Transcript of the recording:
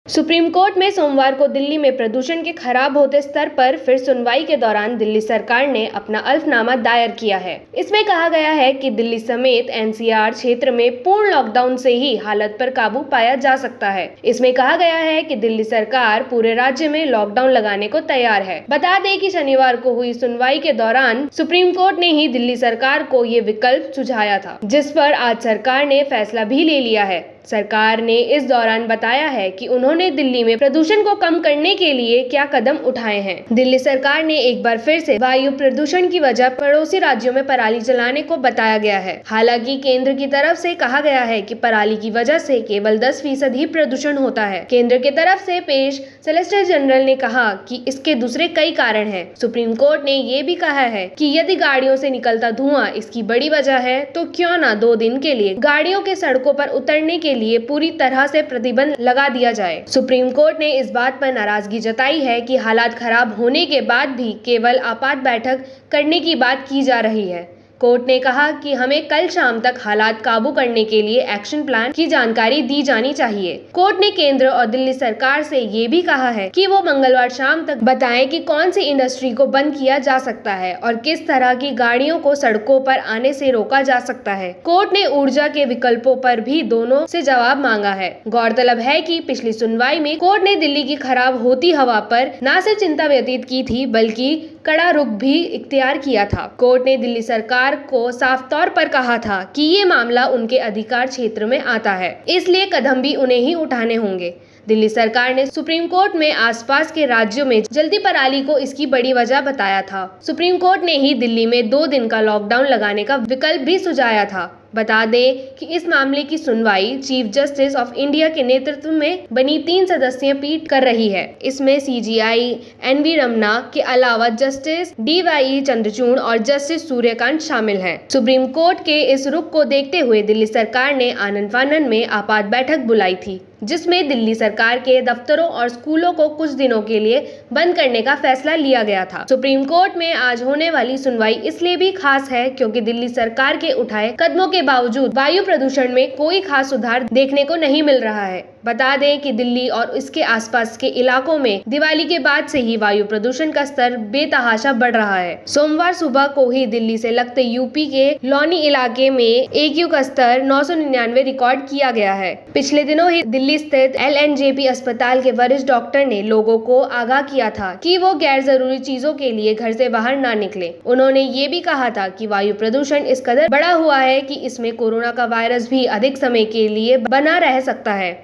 Supreme court में सोमवार को दिल्ली में प्रदूषण के खराब होते स्तर पर फिर सुनवाई के दौरान दिल्ली सरकार ने अपना अल्फनामा दायर किया है। इसमें कहा गया है कि दिल्ली समेत एनसीआर क्षेत्र में पूर्ण लॉकडाउन से ही हालत पर काबू पाया जा सकता है। इसमें कहा गया है कि दिल्ली सरकार पूरे राज्य में लॉकडाउन लगाने को तैयार है। बता दें कि शनिवार को हुई सुनवाई के दौरान सुप्रीम कोर्ट ने ही दिल्ली सरकार को ये विकल्प सुझाया था, जिस पर आज सरकार ने फैसला भी ले लिया है। सरकार ने इस दौरान बताया है कि उन्होंने दिल्ली में प्रदूषण को कम करने के लिए क्या कदम उठाए हैं। दिल्ली सरकार ने एक बार फिर से वायु प्रदूषण की वजह पड़ोसी राज्यों में पराली जलाने को बताया गया है। हालांकि केंद्र की तरफ से कहा गया है कि पराली की वजह से केवल 10% ही प्रदूषण होता है। केंद्र की तरफ से पेश सॉलिसिटर जनरल ने कहा कि इसके दूसरे कई कारण हैं। सुप्रीम कोर्ट ने ये भी कहा है कि यदि गाड़ियों से निकलता धुआं इसकी बड़ी वजह है, तो क्यों न 2 दिन के लिए गाड़ियों के सड़कों पर उतरने के लिए पूरी तरह से प्रतिबंध लगा दिया जाए। सुप्रीम कोर्ट ने इस बात पर नाराजगी जताई है कि हालात खराब होने के बाद भी केवल आपात बैठक करने की बात की जा रही है। कोर्ट ने कहा कि हमें कल शाम तक हालात काबू करने के लिए एक्शन प्लान की जानकारी दी जानी चाहिए। कोर्ट ने केंद्र और दिल्ली सरकार से ये भी कहा है कि वो मंगलवार शाम तक बताएं कि कौन सी इंडस्ट्री को बंद किया जा सकता है और किस तरह की गाड़ियों को सड़कों पर आने से रोका जा सकता है। कोर्ट ने ऊर्जा के विकल्पों पर भी दोनों से जवाब मांगा है। गौरतलब है कि पिछली सुनवाई में कोर्ट ने दिल्ली की खराब होती हवा पर न सिर्फ चिंता व्यतीत की थी, बल्कि कड़ा रुख भी इख्तियार किया था। कोर्ट ने दिल्ली सरकार को साफ तौर पर कहा था कि ये मामला उनके अधिकार क्षेत्र में आता है, इसलिए कदम भी उन्हें ही उठाने होंगे। दिल्ली सरकार ने सुप्रीम कोर्ट में आसपास के राज्यों में जलती पराली को इसकी बड़ी वजह बताया था। सुप्रीम कोर्ट ने ही दिल्ली में 2 दिन का लॉकडाउन लगाने का विकल्प भी सुझाया था। बता दें कि इस मामले की सुनवाई चीफ जस्टिस ऑफ इंडिया के नेतृत्व में बनी 3 सदस्यीय पीठ कर रही है। इसमें सीजीआई एनवी रमन्ना के अलावा जस्टिस डीवाई चंद्रचूड़ और जस्टिस सूर्यकांत शामिल हैं। सुप्रीम कोर्ट के इस रुख को देखते हुए दिल्ली सरकार ने आनन फानन में आपात बैठक बुलाई थी, जिसमें दिल्ली सरकार के दफ्तरों और स्कूलों को कुछ दिनों के लिए बंद करने का फैसला लिया गया था। सुप्रीम कोर्ट में आज होने वाली सुनवाई इसलिए भी खास है क्योंकि दिल्ली सरकार के उठाए कदमों के बावजूद वायु प्रदूषण में कोई खास सुधार देखने को नहीं मिल रहा है। बता दें कि दिल्ली और इसके आसपास के इलाकों में दिवाली के बाद से ही वायु प्रदूषण का स्तर बेतहाशा बढ़ रहा है। सोमवार सुबह को ही दिल्ली से लगते यूपी के लौनी इलाके में AQ का स्तर 999 रिकॉर्ड किया गया है। पिछले दिनों ही दिल्ली स्थित LNJP अस्पताल के वरिष्ठ डॉक्टर ने लोगों को आगाह किया था कि वो गैर जरूरी चीजों के लिए घर से बाहर ना निकले। उन्होंने ये भी कहा था कि वायु प्रदूषण इस कदर बढ़ा हुआ है कि इसमें कोरोना का वायरस भी अधिक समय के लिए बना रह सकता है।